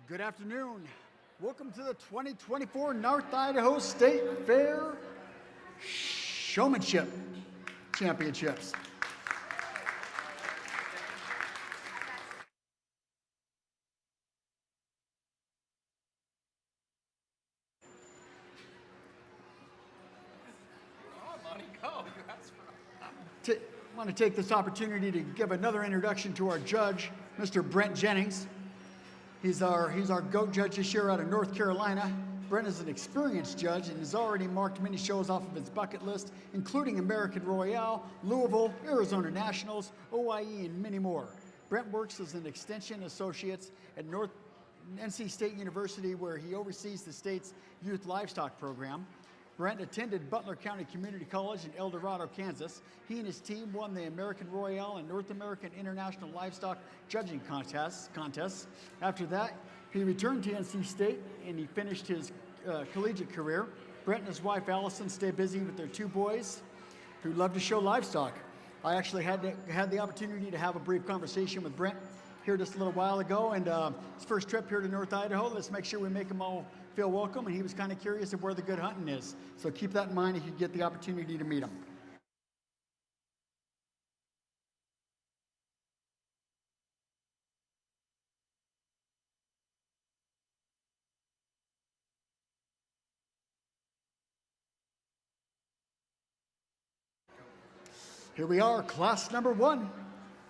Good afternoon. Welcome to the 2024 North Idaho State Fair Showmanship Championships. I want to take this opportunity to give another introduction to our judge, Mr. Brent Jennings. He's our GOAT judge this year out of North Carolina. Brent is an experienced judge and has already marked many shows off of his bucket list, including American Royale, Louisville, Arizona Nationals, OIE, and many more. Brent works as an extension associate at NC State University, where he oversees the state's youth livestock program. Brent attended Butler County Community College in El Dorado, Kansas. He and his team won the American Royale and North American International Livestock Judging contests. After that, he returned to NC State and he finished his collegiate career. Brent and his wife Allison stay busy with their two boys who love to show livestock. I actually had the opportunity to have a brief conversation with Brent here just a little while ago, and his first trip here to North Idaho. Let's make sure we make him all feel welcome, and he was kind of curious of where the good hunting is. So keep that in mind if you get the opportunity to meet him. Here we are, class number one.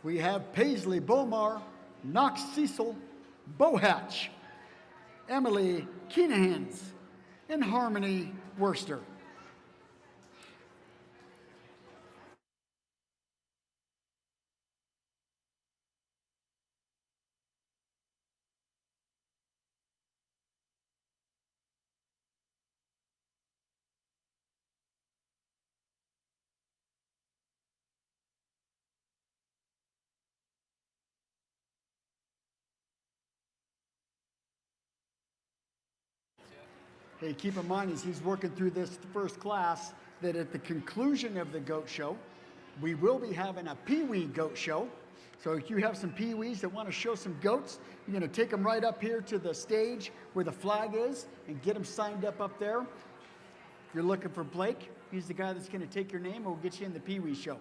We have Paisley Bomar, Knox Cecil, Bohatch, Emily Keenahans, and Harmony Worcester. Hey, keep in mind as he's working through this first class that at the conclusion of the goat show, we will be having a pee-wee goat show. So if you have some pee-wees that want to show some goats, you're going to take them right up here to the stage where the flag is and get them signed up there. If you're looking for Blake, he's the guy that's going to take your name and we'll get you in the pee-wee show.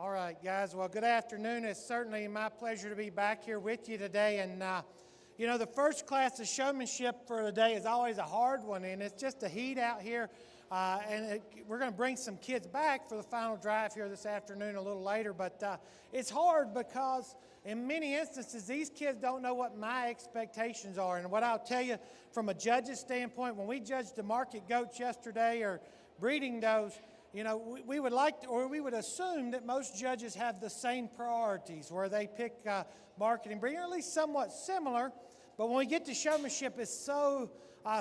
All right, guys. Well, good afternoon. It's certainly my pleasure to be back here with you today. And, you know, the first class of showmanship for the day is always a hard one, and it's just a heat out here. We're going to bring some kids back for the final drive here this afternoon a little later. But it's hard because in many instances, these kids don't know what my expectations are. And what I'll tell you from a judge's standpoint, when we judged the market goats yesterday or breeding does, you know, we would like to, or we would assume that most judges have the same priorities where they pick marketing breeding, or at least somewhat similar. But when we get to showmanship, it's so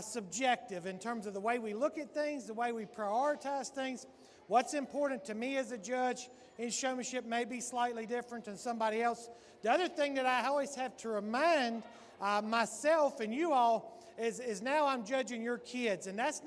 subjective in terms of the way we look at things, the way we prioritize things. What's important to me as a judge in showmanship may be slightly different than somebody else. The other thing that I always have to remind myself and you all is now I'm judging your kids, and that's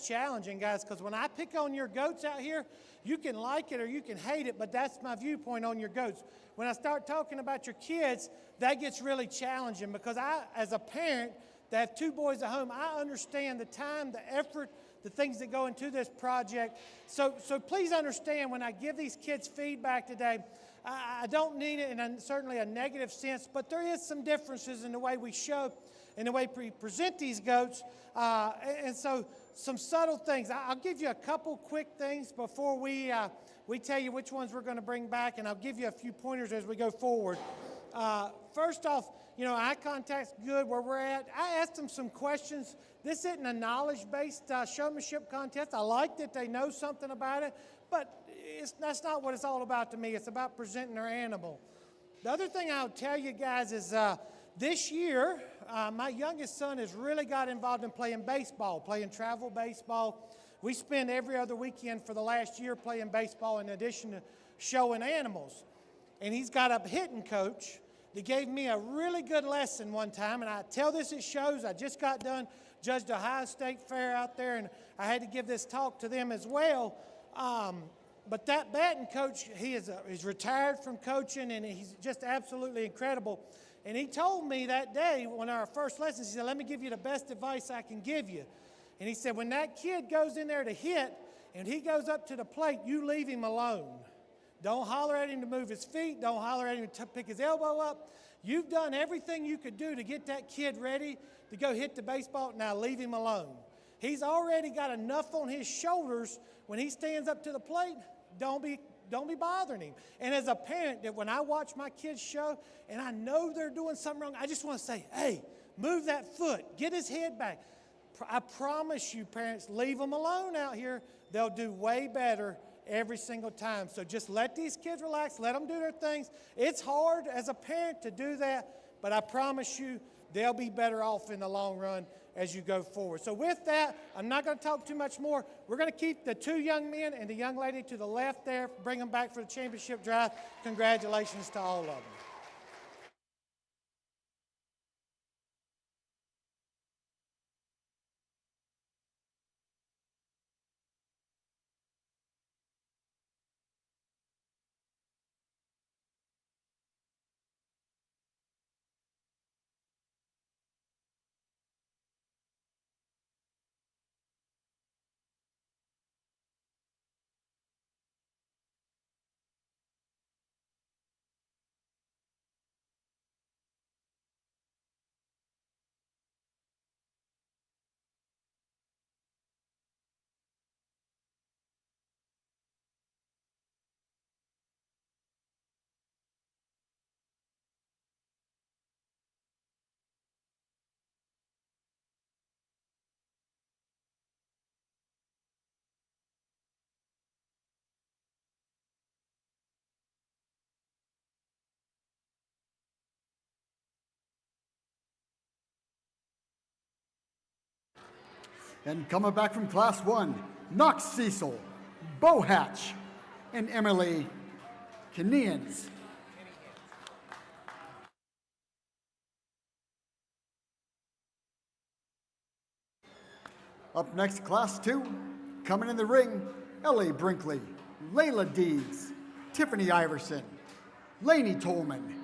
challenging, guys, because when I pick on your goats out here, you can like it or you can hate it, but that's my viewpoint on your goats. When I start talking about your kids, that gets really challenging because I, as a parent that have two boys at home, I understand the time, the effort, the things that go into this project. So please understand when I give these kids feedback today, I don't mean it in certainly a negative sense, but there is some differences in the way we show and the way we present these goats. And so some subtle things. I'll give you a couple quick things before we tell you which ones we're going to bring back, and I'll give you a few pointers as we go forward. First off, you know, eye contact's good where we're at. I asked them some questions. This isn't a knowledge-based showmanship contest. I like that they know something about it, but that's not what it's all about to me. It's about presenting their animal. The other thing I'll tell you guys is this year, my youngest son has really got involved in playing baseball, playing travel baseball. We spend every other weekend for the last year playing baseball in addition to showing animals. And he's got a hitting coach that gave me a really good lesson one time, and I tell this at shows. I just got done, judged a Ohio State Fair out there, and I had to give this talk to them as well. But that batting coach, he's retired from coaching, and he's just absolutely incredible. And he told me that day, when our first lesson, he said, let me give you the best advice I can give you. And he said, when that kid goes in there to hit, and he goes up to the plate, you leave him alone. Don't holler at him to move his feet. Don't holler at him to pick his elbow up. You've done everything you could do to get that kid ready to go hit the baseball. Now leave him alone. He's already got enough on his shoulders when he stands up to the plate. Don't be bothering him. And as a parent, that when I watch my kids show and I know they're doing something wrong, I just want to say, hey, move that foot. Get his head back. I promise you, parents, leave them alone out here. They'll do way better every single time. So just let these kids relax. Let them do their things. It's hard as a parent to do that, but I promise you they'll be better off in the long run as you go forward. So with that, I'm not going to talk too much more. We're going to keep the two young men and the young lady to the left there, bring them back for the championship drive. Congratulations to all of them. And coming back from Class 1, Knox Cecil, Bo Hatch, and Emily Kenians. Up next, Class 2, coming in the ring, Ellie Brinkley, Layla Deeds, Tiffany Iverson, Lainey Tolman,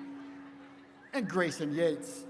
and Grayson Yates.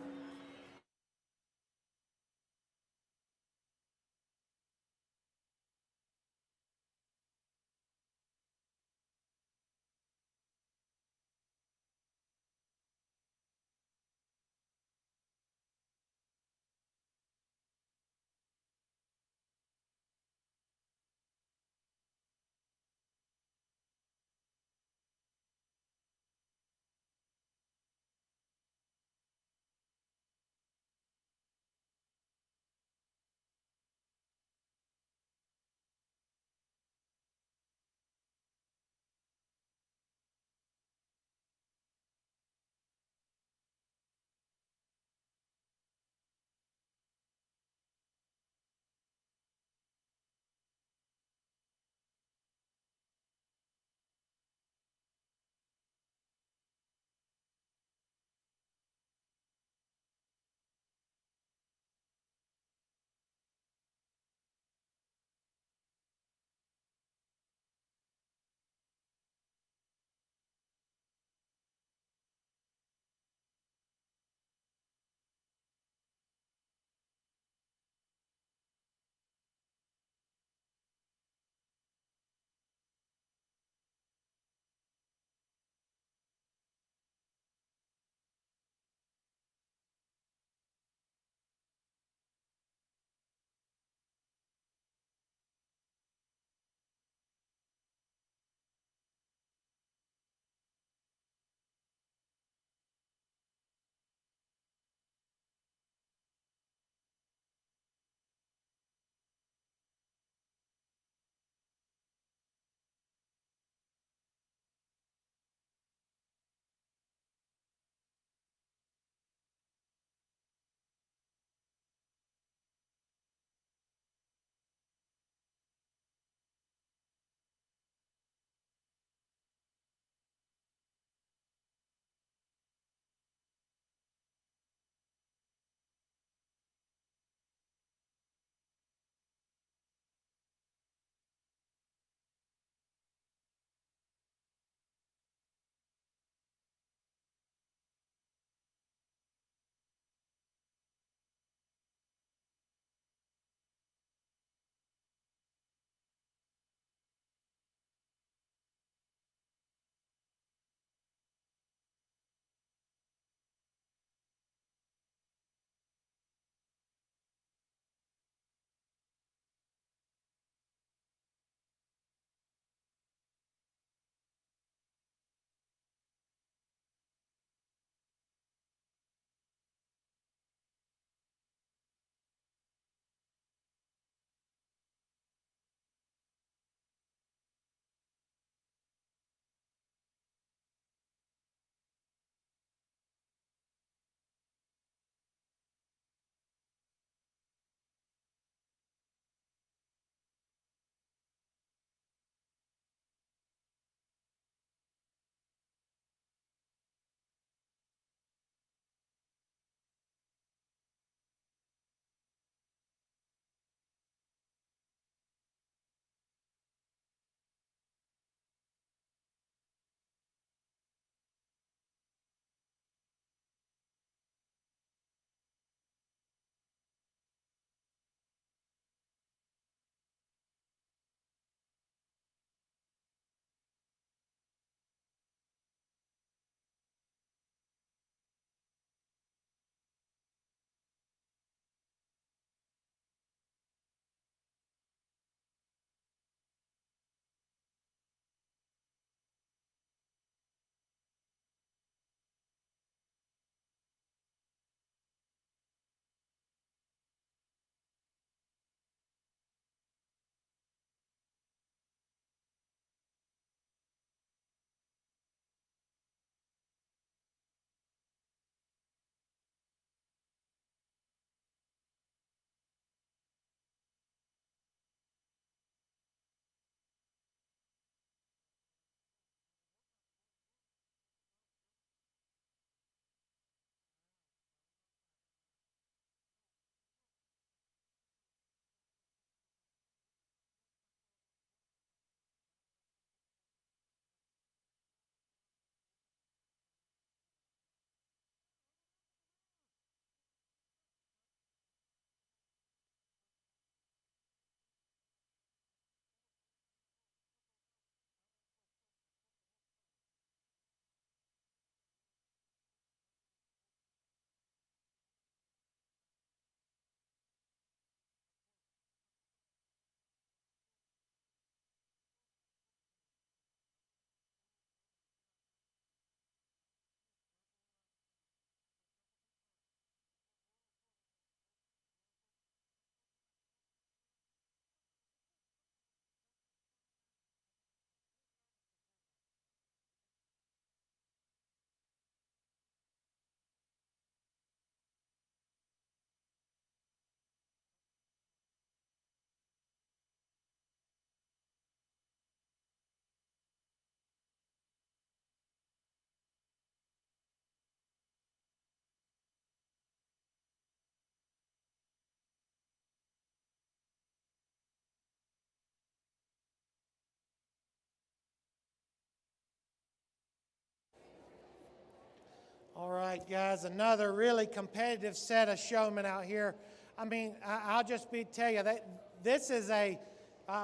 All right, guys, another really competitive set of showmen out here. I mean, I'll just tell you that this is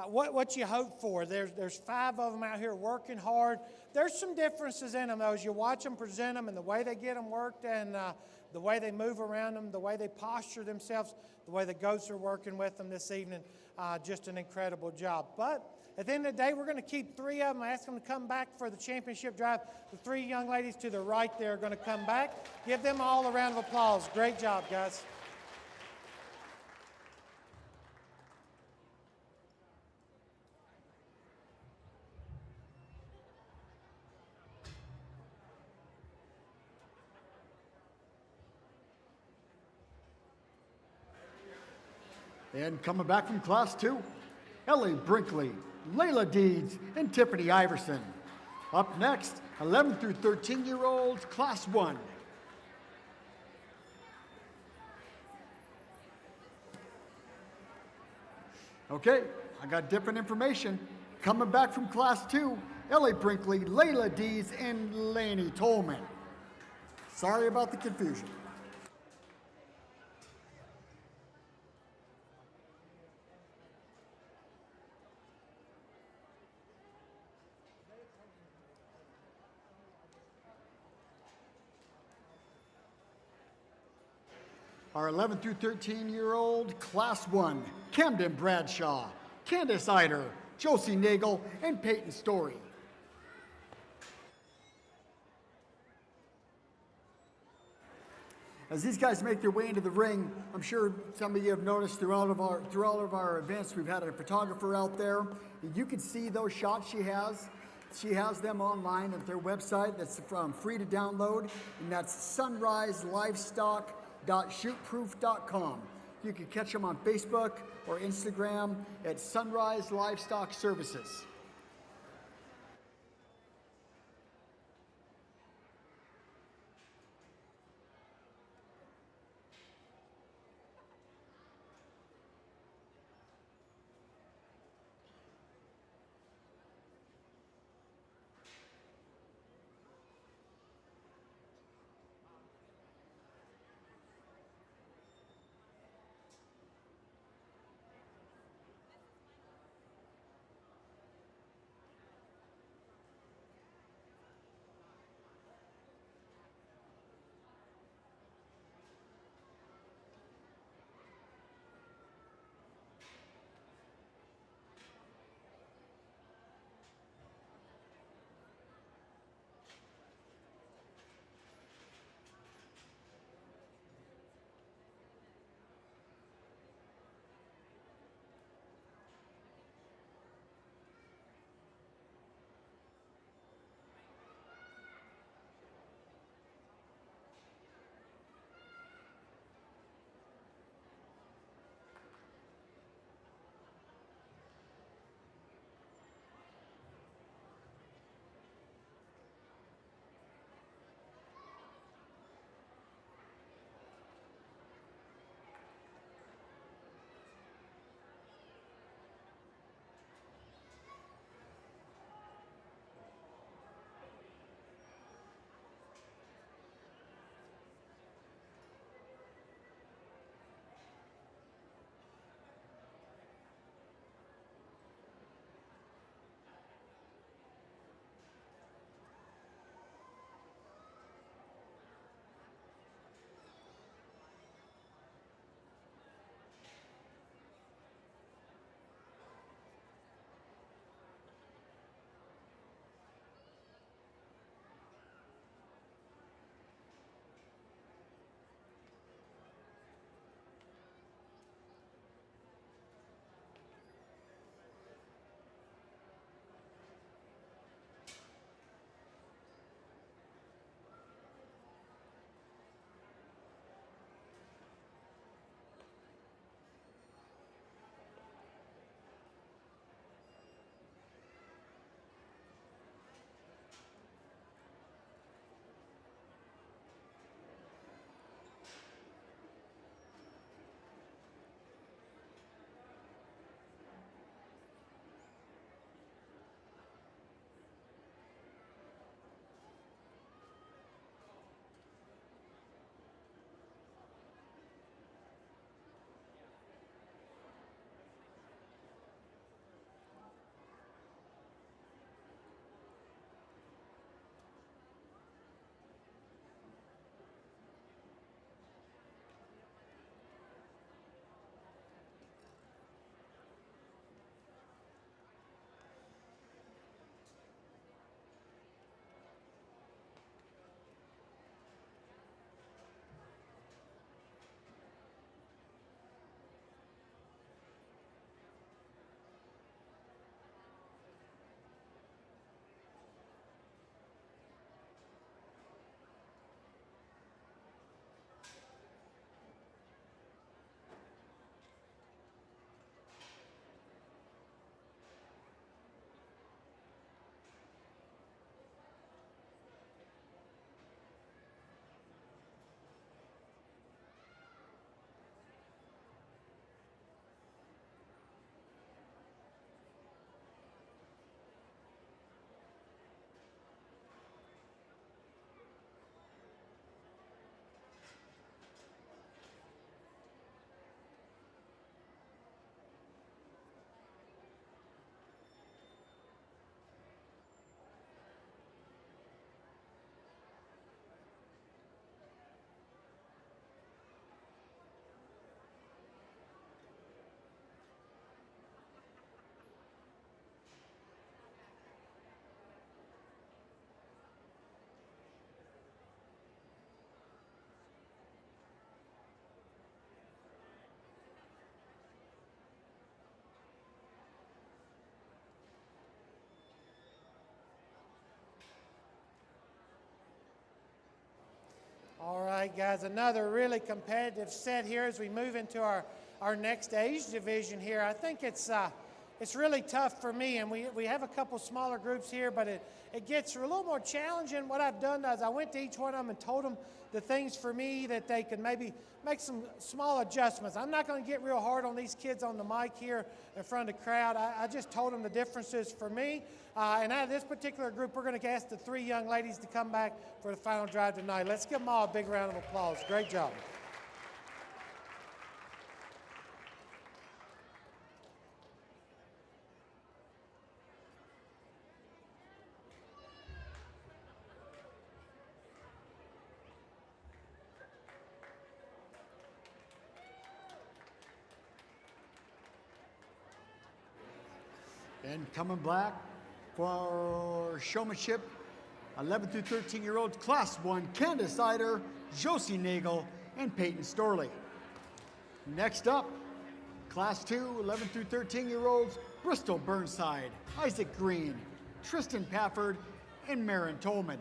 what you hope for. There's 5 of them out here working hard. There's some differences in them, though, as you watch them present them and the way they get them worked and the way they move around them, the way they posture themselves, the way the goats are working with them this evening. Just an incredible job. But at the end of the day, we're going to keep 3 of them. I ask them to come back for the championship drive. The 3 young ladies to the right there are going to come back. Give them all a round of applause. Great job, guys. And coming back from Class 2, Ellie Brinkley, Layla Deeds, and Tiffany Iverson. Up next, 11 through 13-year-olds, Class 1. Okay, I got different information. Coming back from Class 2, Ellie Brinkley, Layla Deeds, and Laney Tolman. Sorry about the confusion. Our 11 through 13-year-old Class 1, Camden Bradshaw, Candace Eider, Josie Nagel, and Peyton Story. As these guys make their way into the ring, I'm sure some of you have noticed throughout all of our events, we've had a photographer out there. You can see those shots she has. She has them online at their website. That's free to download, and that's sunriselivestock.shootproof.com. You can catch them on Facebook or Instagram at Sunrise Livestock Services. All right, guys, another really competitive set here as we move into our next age division here. I think it's really tough for me, and we have a couple smaller groups here, but it gets a little more challenging. What I've done is I went to each one of them and told them the things for me that they could maybe make some small adjustments. I'm not going to get real hard on these kids on the mic here in front of the crowd. I just told them the differences for me. And out of this particular group, we're going to ask the three young ladies to come back for the final drive tonight. Let's give them all a big round of applause. Great job. And coming back for showmanship, 11 through 13-year-olds, Class 1, Candace Eider, Josie Nagel, and Peyton Storley. Next up, Class 2, 11 through 13-year-olds, Bristol Burnside, Isaac Green, Tristan Pafford, and Marin Tolman.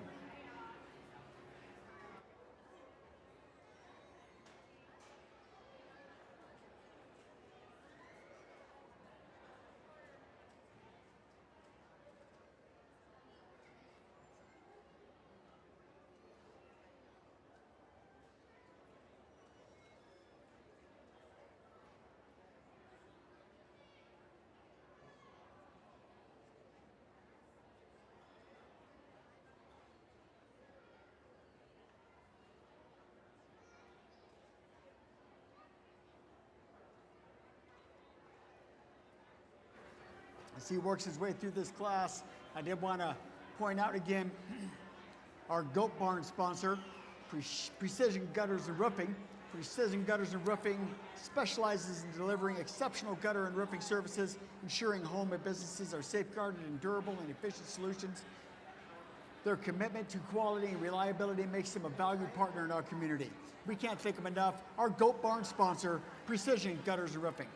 As he works his way through this class, I did want to point out again our Goat Barn sponsor, Precision Gutters and Roofing. Precision Gutters and Roofing specializes in delivering exceptional gutter and roofing services, ensuring home and businesses are safeguarded in durable and efficient solutions. Their commitment to quality and reliability makes them a valued partner in our community. We can't thank them enough. Our Goat Barn sponsor, Precision Gutters and Roofing.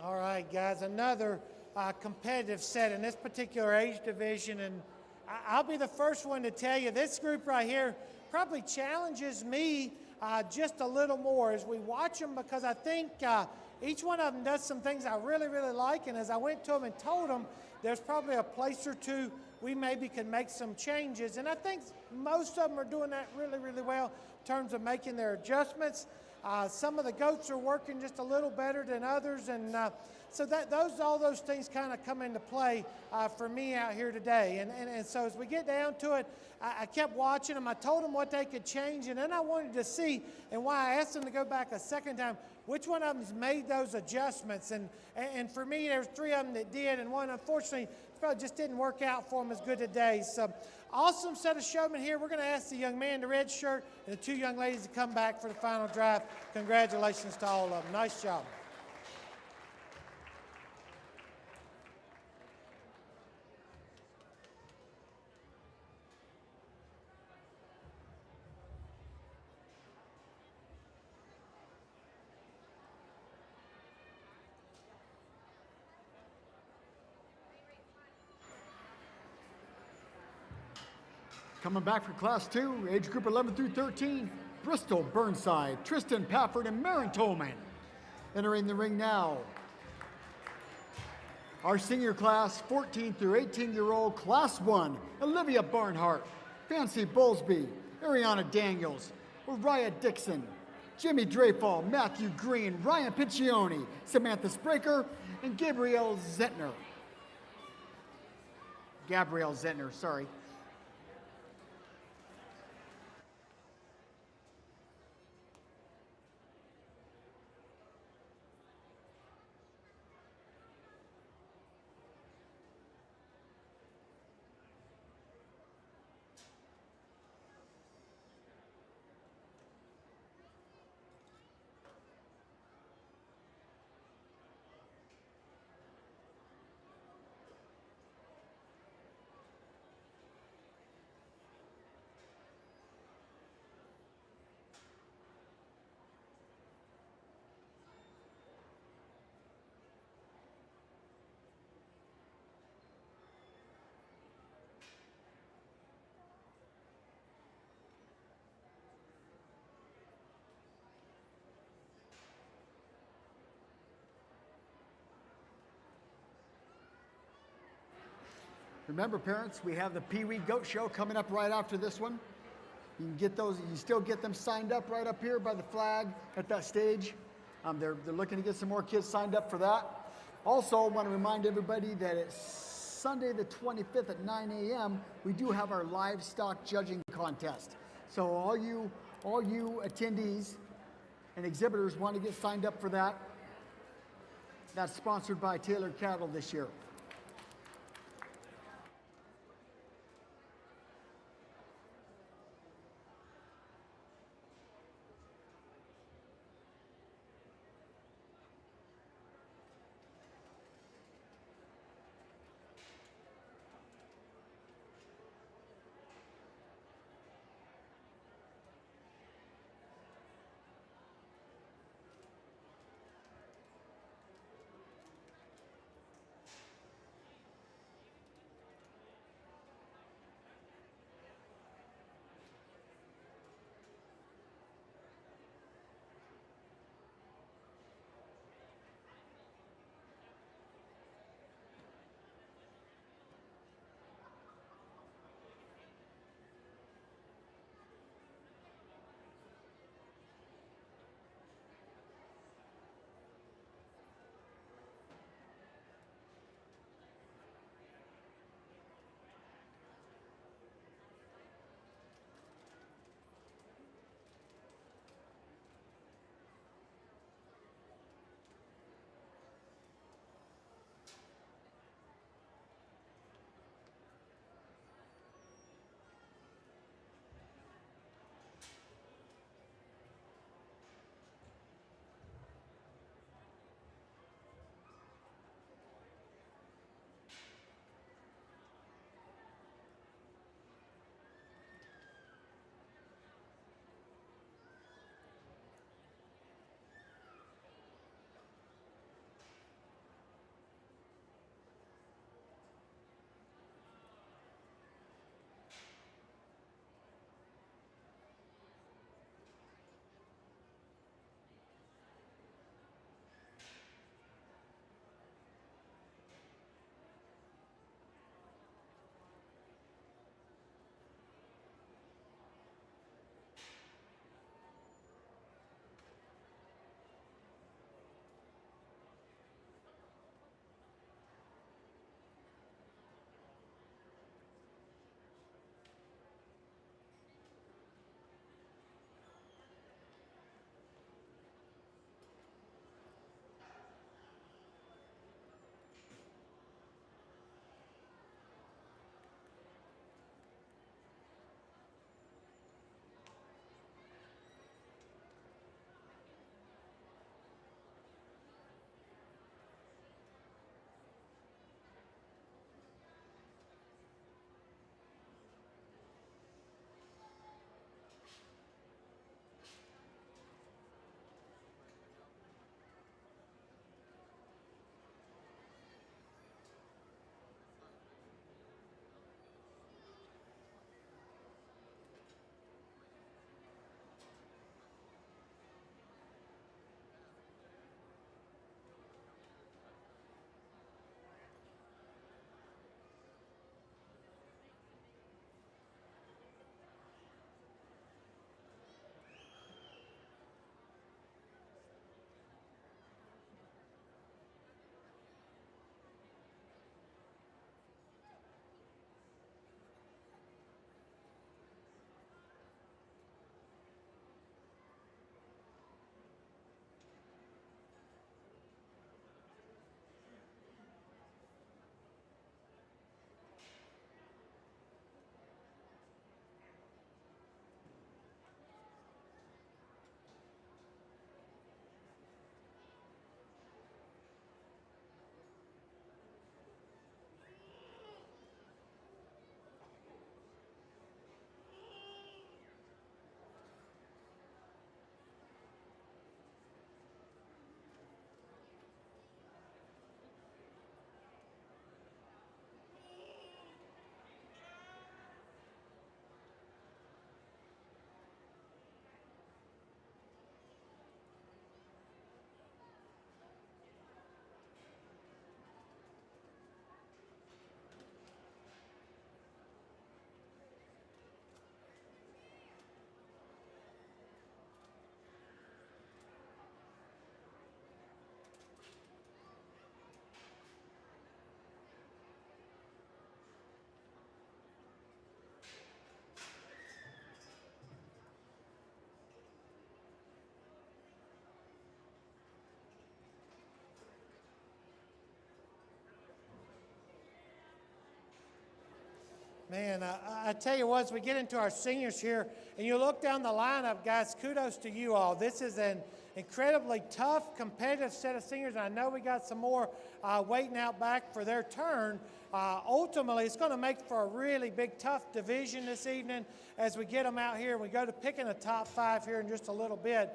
All right, guys, another competitive set in this particular age division, and I'll be the first one to tell you this group right here probably challenges me just a little more as we watch them, because I think each one of them does some things I really, really like, and as I went to them and told them, there's probably a place or two we maybe can make some changes, and I think most of them are doing that really, really well in terms of making their adjustments. Some of the goats are working just a little better than others, and so all those things kind of come into play for me out here today. And so as we get down to it, I kept watching them. I told them what they could change, and then I wanted to see, and why I asked them to go back a second time, which one of them's made those adjustments. And for me, there's three of them that did, and one, unfortunately, probably just didn't work out for them as good today. So awesome set of showmen here. We're going to ask the young man in the red shirt and the two young ladies to come back for the final drive. Congratulations to all of them. Nice job. Coming back for Class 2, age group 11 through 13, Bristol Burnside, Tristan Pafford, and Marin Tolman. Entering the ring now, our senior class, 14 through 18-year-old, Class 1, Olivia Barnhart, Fancy Bowlesby, Ariana Daniels, Uriah Dixon, Jimmy Dreyfall, Matthew Green, Ryan Piccioni, Samantha Spraker, and Gabrielle Zentner, sorry. Remember, parents, we have the Pee Wee Goat Show coming up right after this one. You can get those, you still get them signed up right up here by the flag at that stage. They're looking to get some more kids signed up for that. Also, I want to remind everybody that it's Sunday the 25th at 9 a.m. We do have our livestock judging contest. So all you attendees and exhibitors want to get signed up for that. That's sponsored by Taylor Cattle this year. Man, I tell you what, as we get into our seniors here, and you look down the lineup, guys, kudos to you all. This is an incredibly tough, competitive set of seniors, and I know we got some more waiting out back for their turn. Ultimately, it's going to make for a really big, tough division this evening as we get them out here. We go to picking a top 5 here in just a little bit.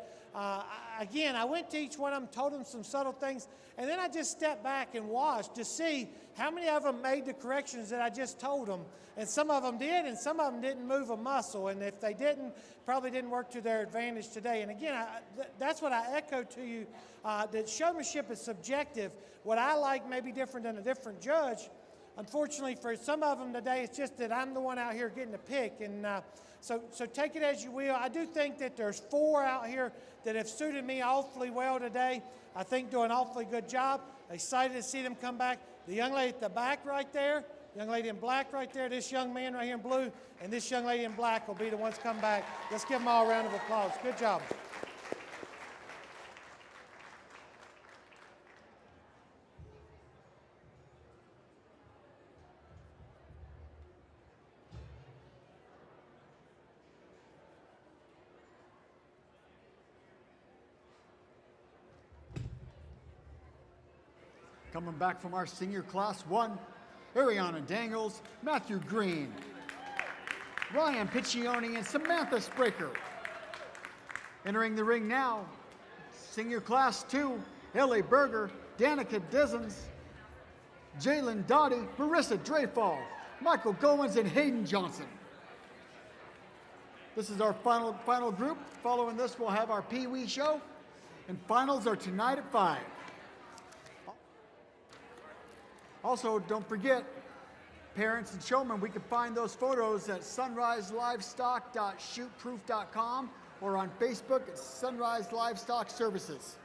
Again, I went to each one of them, told them some subtle things, and then I just stepped back and watched to see how many of them made the corrections that I just told them. And some of them did, and some of them didn't move a muscle. And if they didn't, probably didn't work to their advantage today. And again, that's what I echo to you, that showmanship is subjective. What I like may be different than a different judge. Unfortunately, for some of them today, it's just that I'm the one out here getting to pick. And so take it as you will. I do think that there's 4 out here that have suited me awfully well today. I think do an awfully good job. Excited to see them come back. The young lady at the back right there, young lady in black right there, this young man right here in blue, and this young lady in black will be the ones come back. Let's give them all a round of applause. Good job. Coming back from our senior class 1, Ariana Daniels, Matthew Green, Ryan Piccioni, and Samantha Spraker. Entering the ring now, senior class 2, Ellie Berger, Danica Dizens, Jalen Dottie, Marissa Dreyfall, Michael Goins, and Hayden Johnson. This is our final group. Following this, we'll have our Pee Wee show, and finals are tonight at 5. Also, don't forget, parents and showmen, we can find those photos at sunriselivestock.shootproof.com or on Facebook at Sunrise Livestock Services.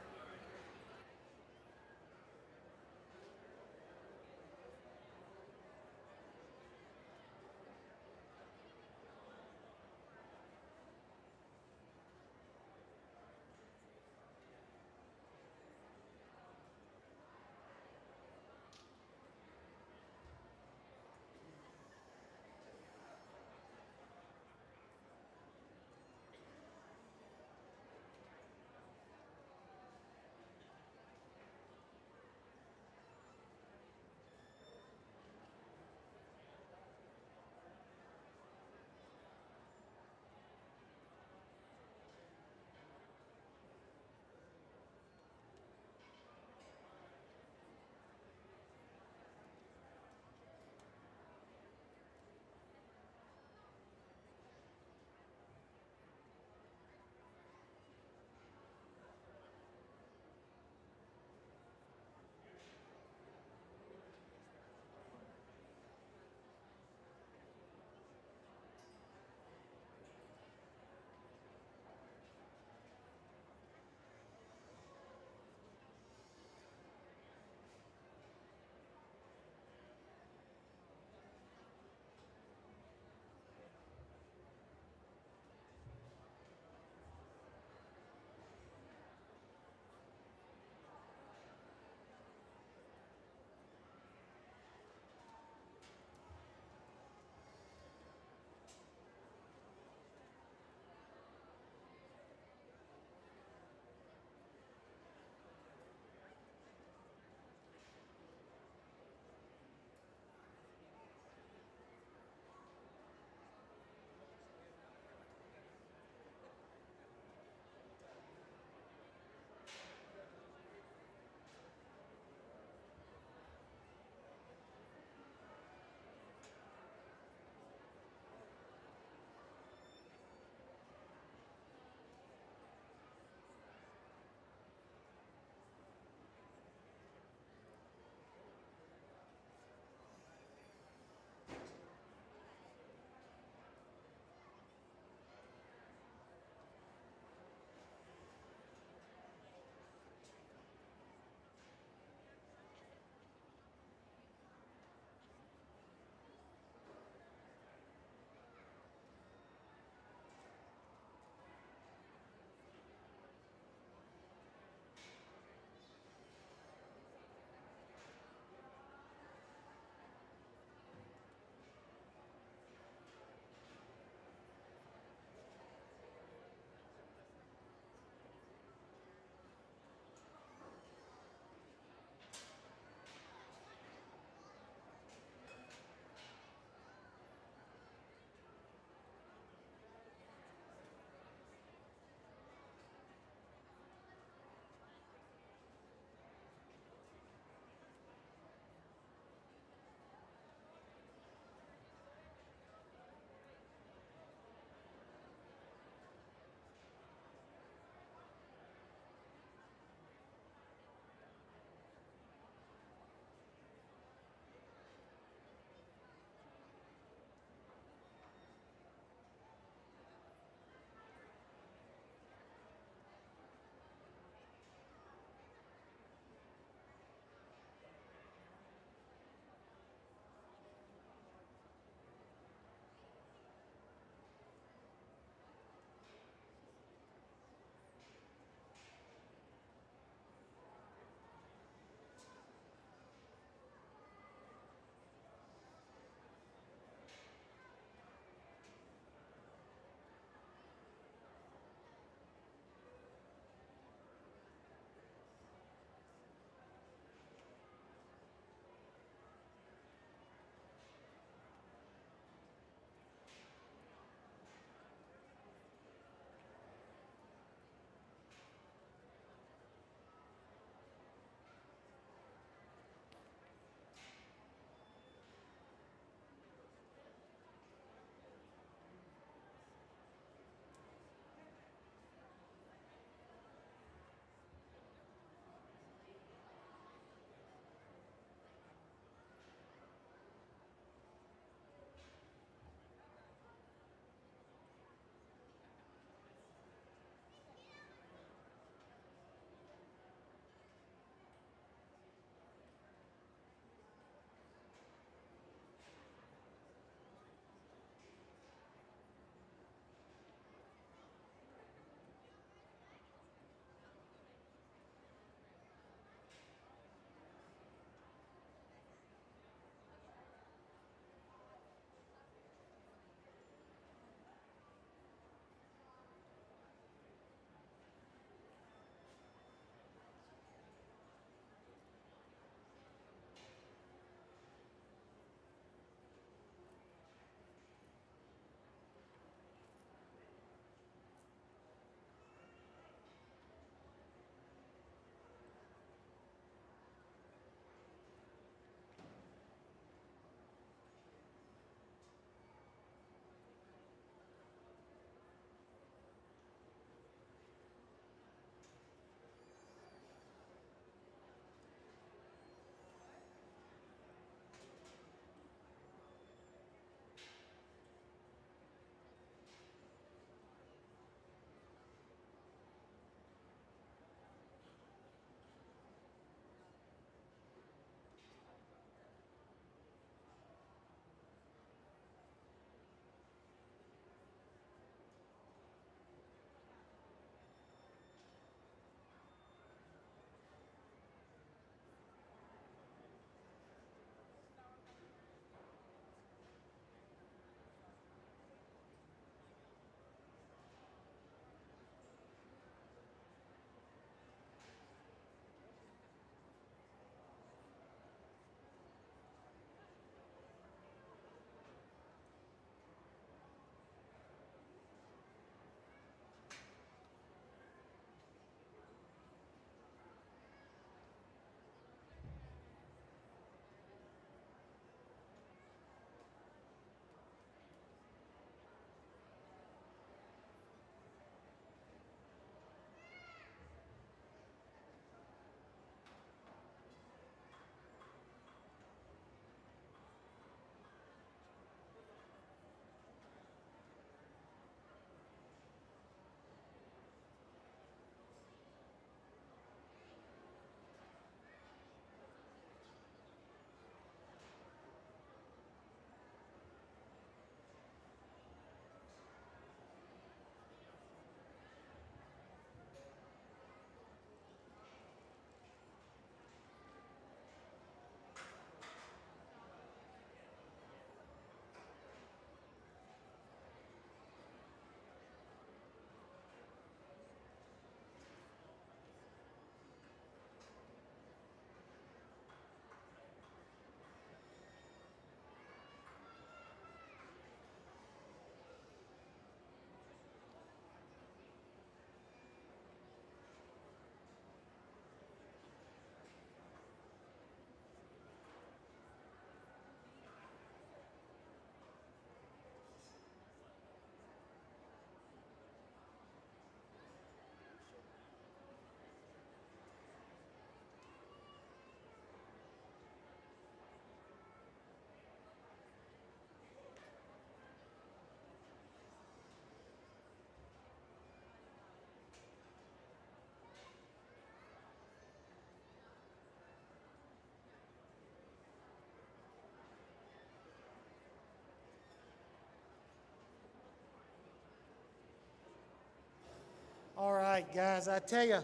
All right, guys, I tell you,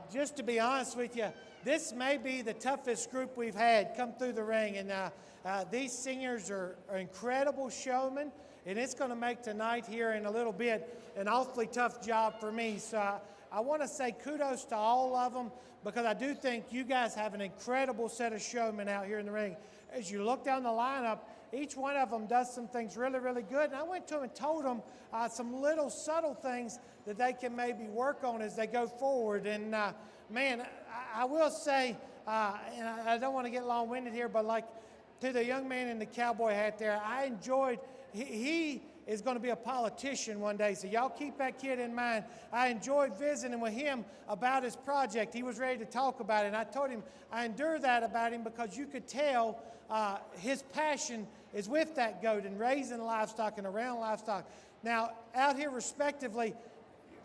just to be honest with you, this may be the toughest group we've had come through the ring. And these singers are incredible showmen, and it's going to make tonight here in a little bit an awfully tough job for me. So I want to say kudos to all of them, because I do think you guys have an incredible set of showmen out here in the ring. As you look down the lineup, each one of them does some things really, really good. And I went to them and told them some little subtle things that they can maybe work on as they go forward. And man, I will say, and I don't want to get long-winded here, but like to the young man in the cowboy hat there, I enjoyed, he is going to be a politician one day, so y'all keep that kid in mind. I enjoyed visiting with him about his project. He was ready to talk about it, and I told him I endure that about him because you could tell his passion is with that goat and raising livestock and around livestock. Now, out here respectively,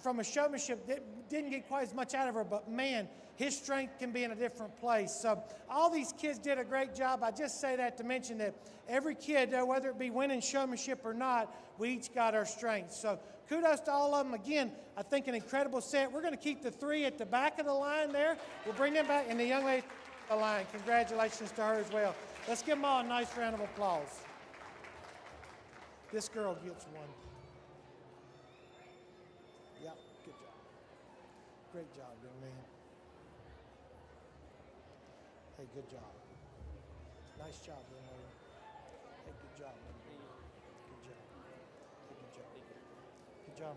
from a showmanship, didn't get quite as much out of her, but man, his strength can be in a different place. So all these kids did a great job. I just say that to mention that every kid, whether it be winning showmanship or not, we each got our strengths. So kudos to all of them. Again, I think an incredible set. We're going to keep the three at the back of the line there. We'll bring them back, and the young lady on the line. Congratulations to her as well. Let's give them all a nice round of applause. This girl gets one. Yeah, good job. Great job, young man. Hey, good job. Nice job, young lady. Hey, good job, young lady. Good job. Hey, good job. Good job.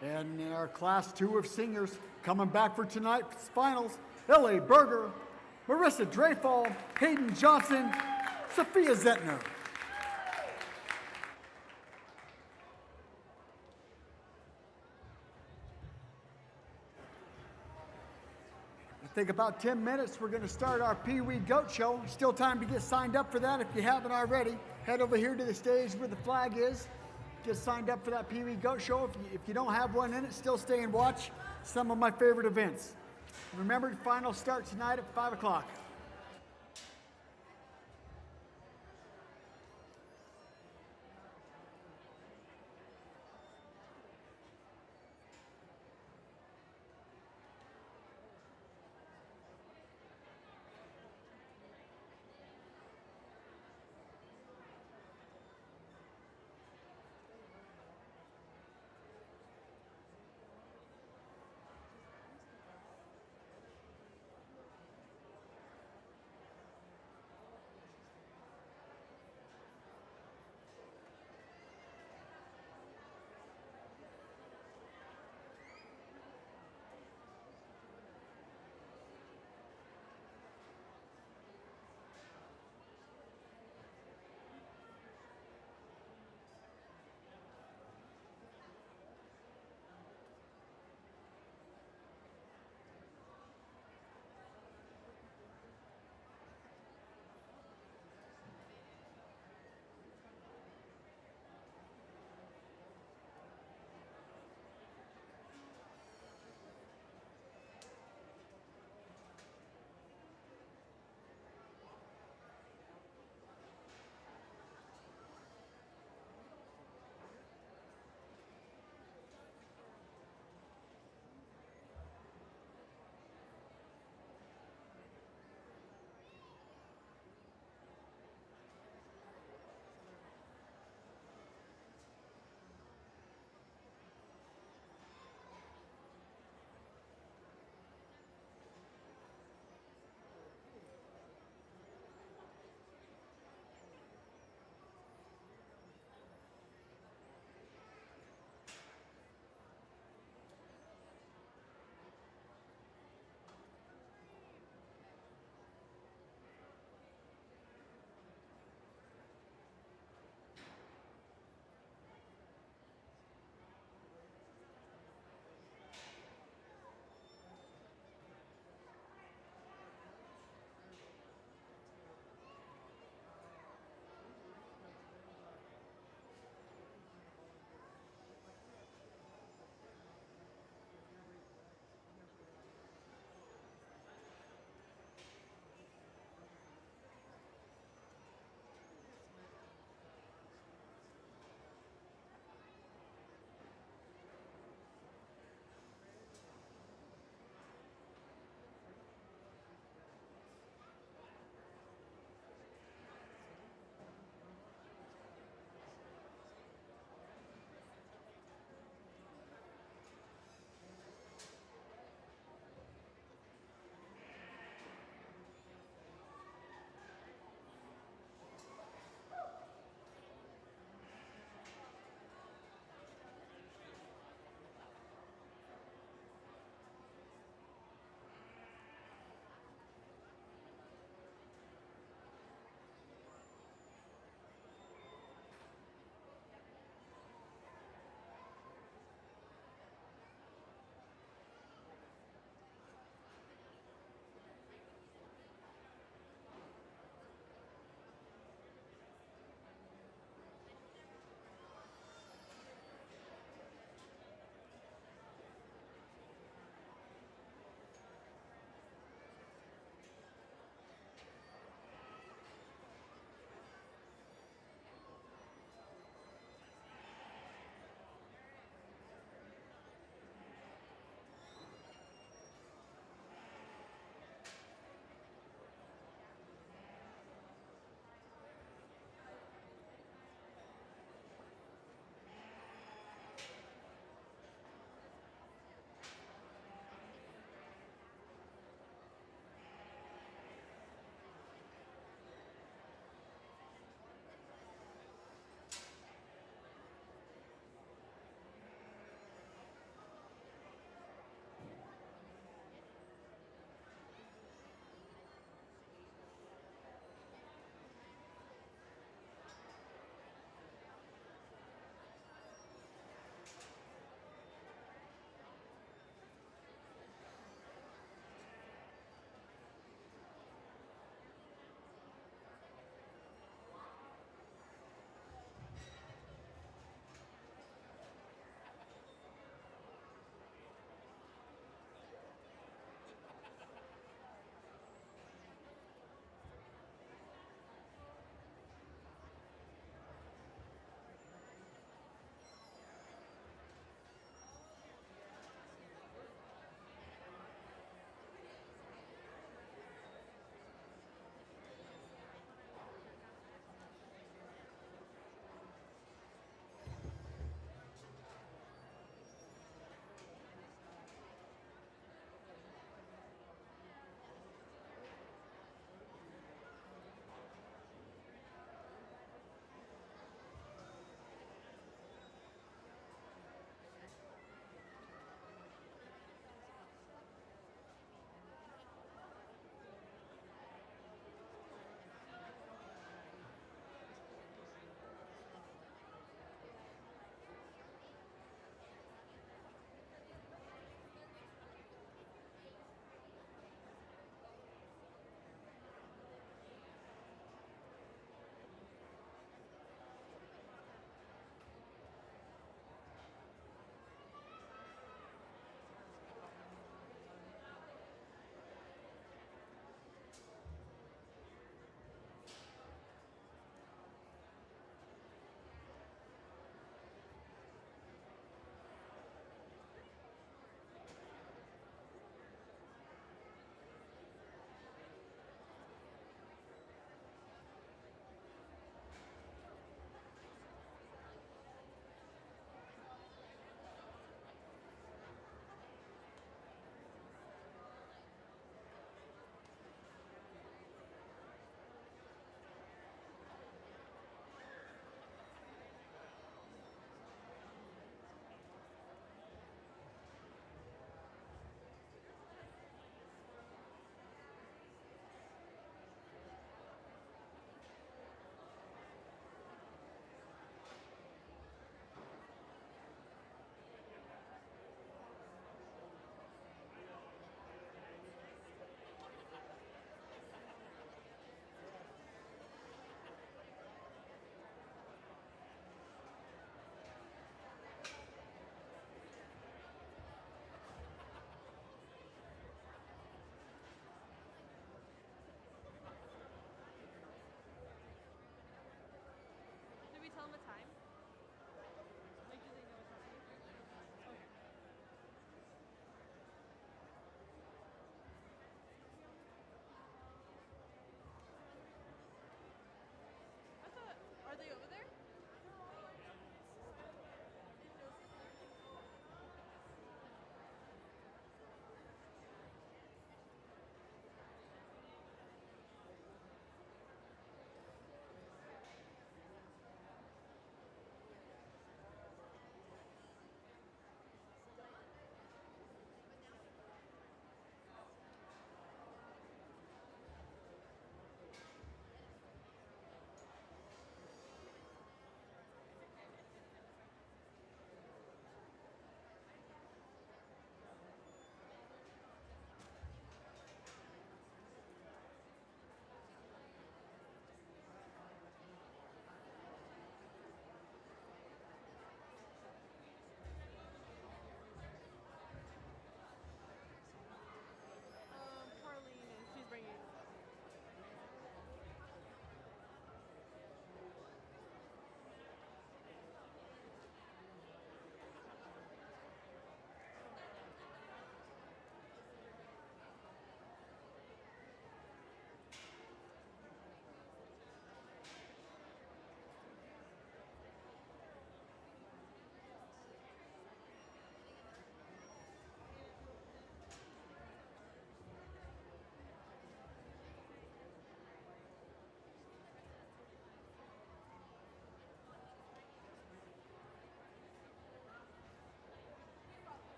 And in our class 2 of singers, coming back for tonight's finals, Ellie Berger, Marissa Dreyfall, Hayden Johnson, Sophia Zettner. I think about 10 minutes, we're going to start our Pee Wee Goat Show. Still time to get signed up for that if you haven't already. Head over here to the stage where the flag is. Get signed up for that Pee Wee Goat Show. If you don't have one in it, still stay and watch some of my favorite events. Remember, the finals start tonight at 5 o'clock.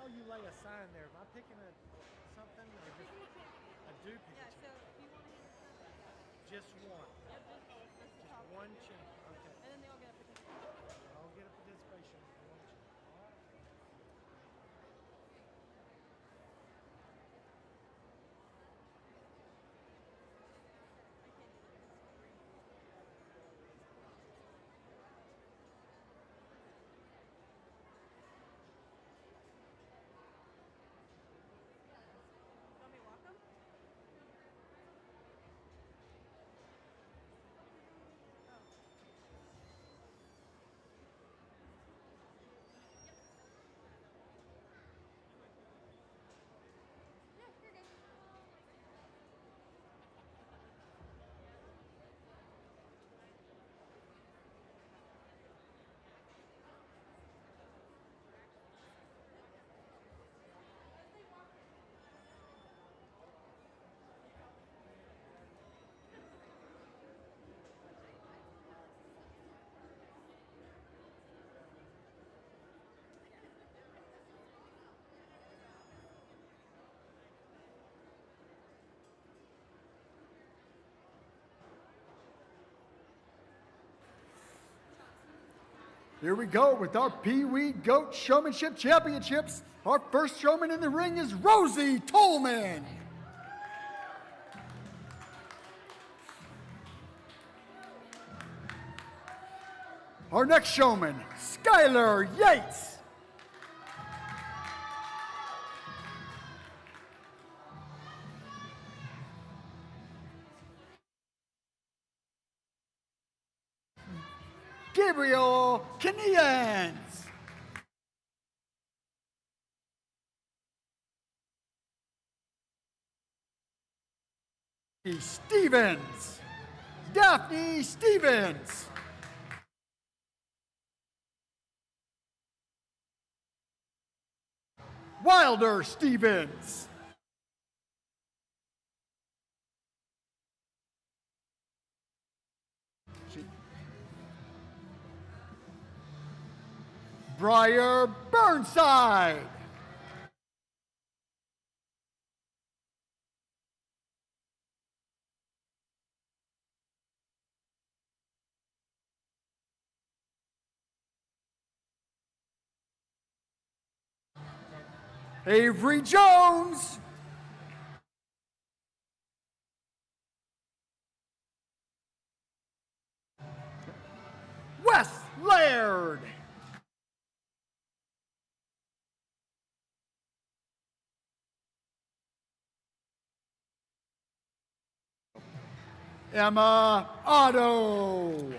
saw you lay a sign there. Am I picking something or just a dupe? Yeah, so if you want to hear something, Just one. yep, that's the top. One chant. Okay. And then they all get a participation. I'll get a participation. One chant. All right. I can't do this. You want me to walk them? Yeah, you're good. Here we go with our Pee Wee Goat Showmanship Championships. Our first showman in the ring is Rosie Tolman. Our next showman, Skylar Yates. Gabriel Kanians. Stevens. Daphne Stevens. Wilder Stevens. Briar Burnside. Avery Jones. Wes Laird. Emma Otto.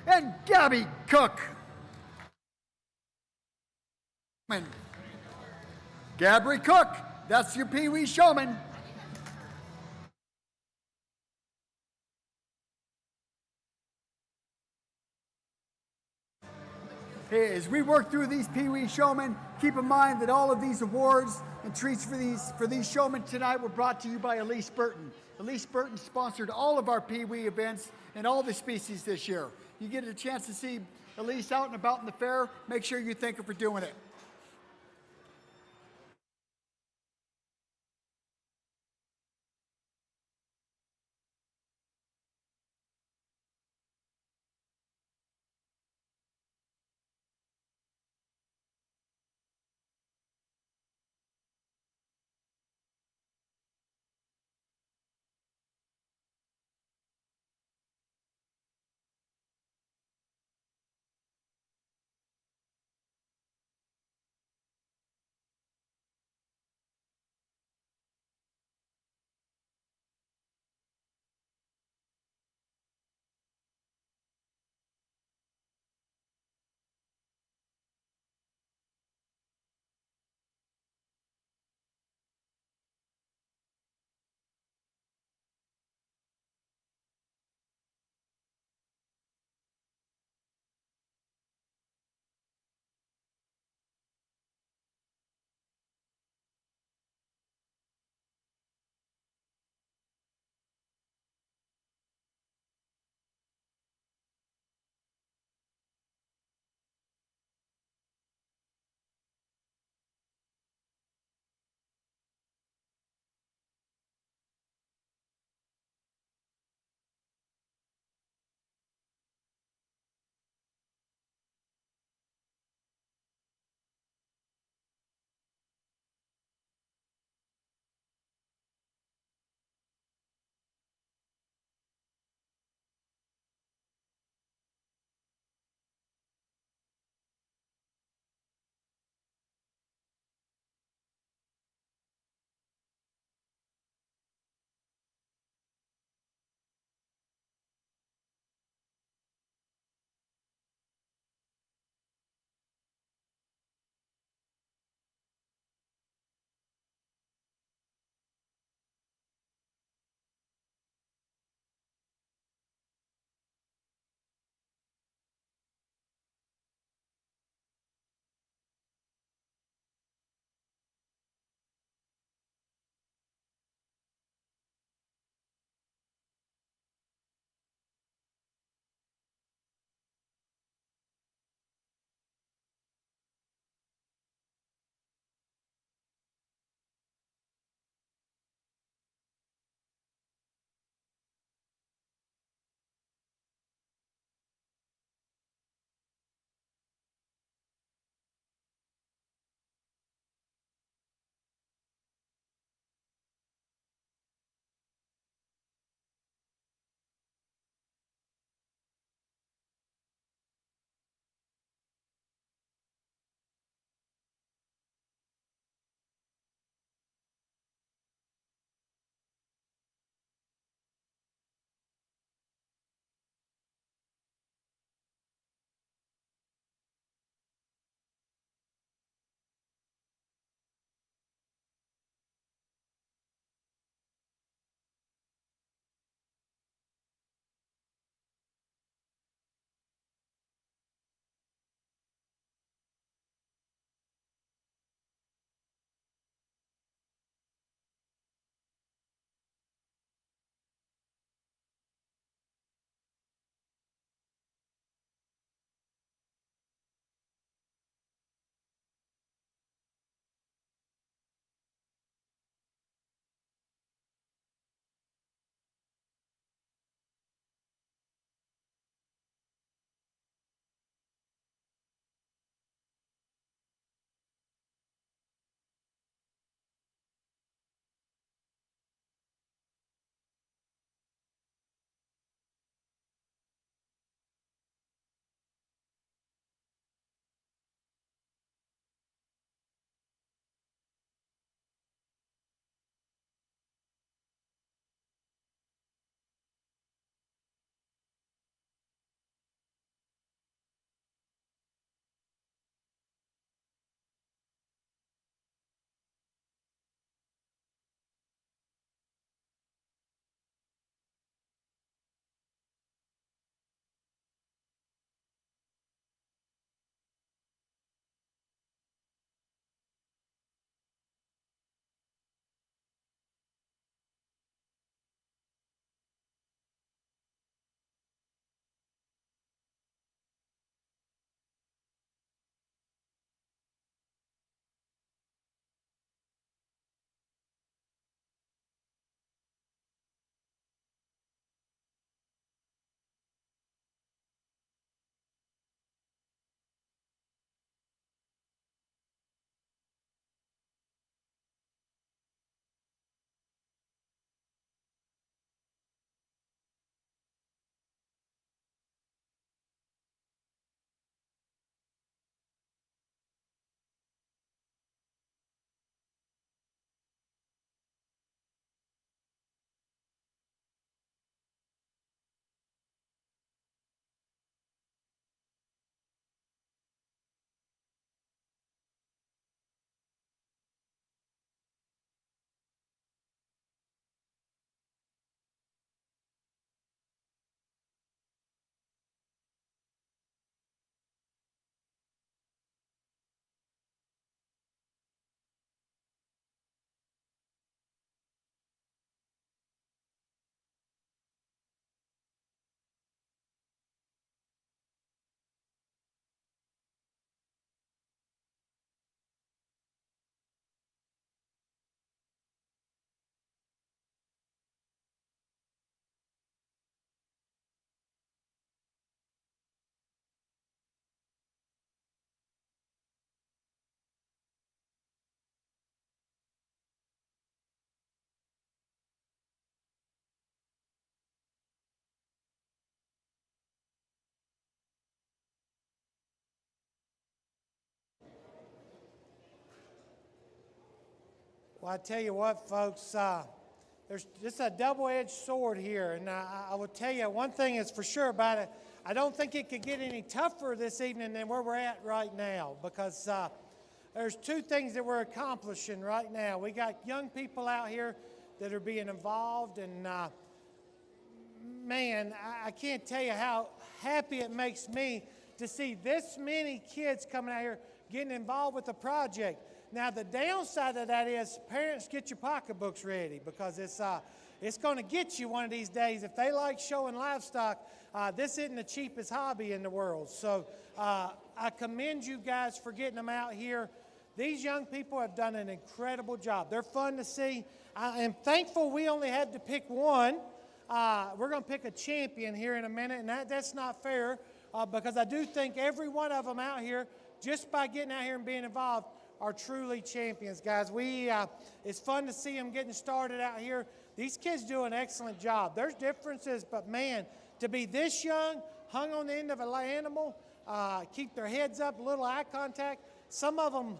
And Gabby Cook. Gabby Cook, that's your Pee Wee showman. Hey, as we work through these Pee Wee showmen, keep in mind that all of these awards and treats for these showmen tonight were brought to you by Elise Burton. Elise Burton sponsored all of our Pee Wee events and all the species this year. You get a chance to see Elise out and about in the fair, make sure you thank her for doing it. Well, I tell you what, folks, there's just a double-edged sword here, and I will tell you one thing is for sure about it. I don't think it could get any tougher this evening than where we're at right now, because there's two things that we're accomplishing right now. We got young people out here that are being involved, and man, I can't tell you how happy it makes me to see this many kids coming out here getting involved with the project. Now, the downside of that is parents, get your pocketbooks ready, because it's going to get you one of these days. If they like showing livestock, this isn't the cheapest hobby in the world. So I commend you guys for getting them out here. These young people have done an incredible job. They're fun to see. I am thankful we only had to pick one. We're going to pick a champion here in a minute, and that's not fair, because I do think every one of them out here, just by getting out here and being involved, are truly champions, guys. It's fun to see them getting started out here. These kids do an excellent job. There's differences, but man, to be this young, hung on the end of an animal, keep their heads up, a little eye contact. Some of them,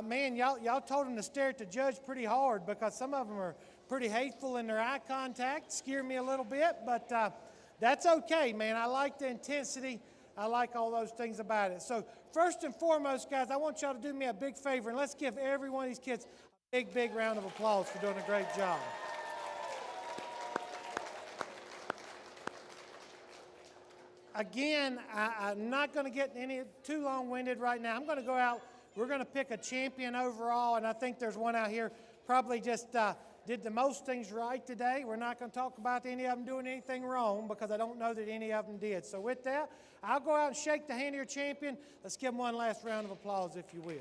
man, y'all told them to stare at the judge pretty hard, because some of them are pretty hateful in their eye contact. Scare me a little bit, but that's okay, man. I like the intensity. I like all those things about it. So first and foremost, guys, I want y'all to do me a big favor, and let's give every one of these kids a big, big round of applause for doing a great job. Again, I'm not going to get any too long-winded right now. I'm going to go out. We're going to pick a champion overall, and I think there's one out here probably just did the most things right today. We're not going to talk about any of them doing anything wrong, because I don't know that any of them did. So with that, I'll go out and shake the hand of your champion. Let's give him one last round of applause, if you will.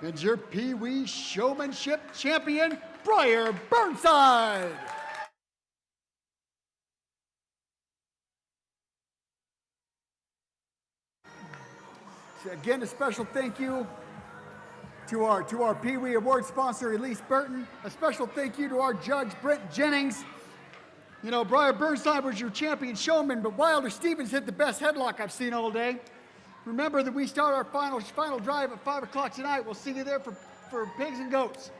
And your Pee Wee Showmanship champion, Briar Burnside. So again, a special thank you to our Pee Wee Award sponsor, Elise Burton. A special thank you to our judge, Brent Jennings. You know, Briar Burnside was your champion showman, but Wilder Stevens hit the best headlock I've seen all day. Remember that we start our final drive at 5 o'clock tonight. We'll see you there for pigs and goats.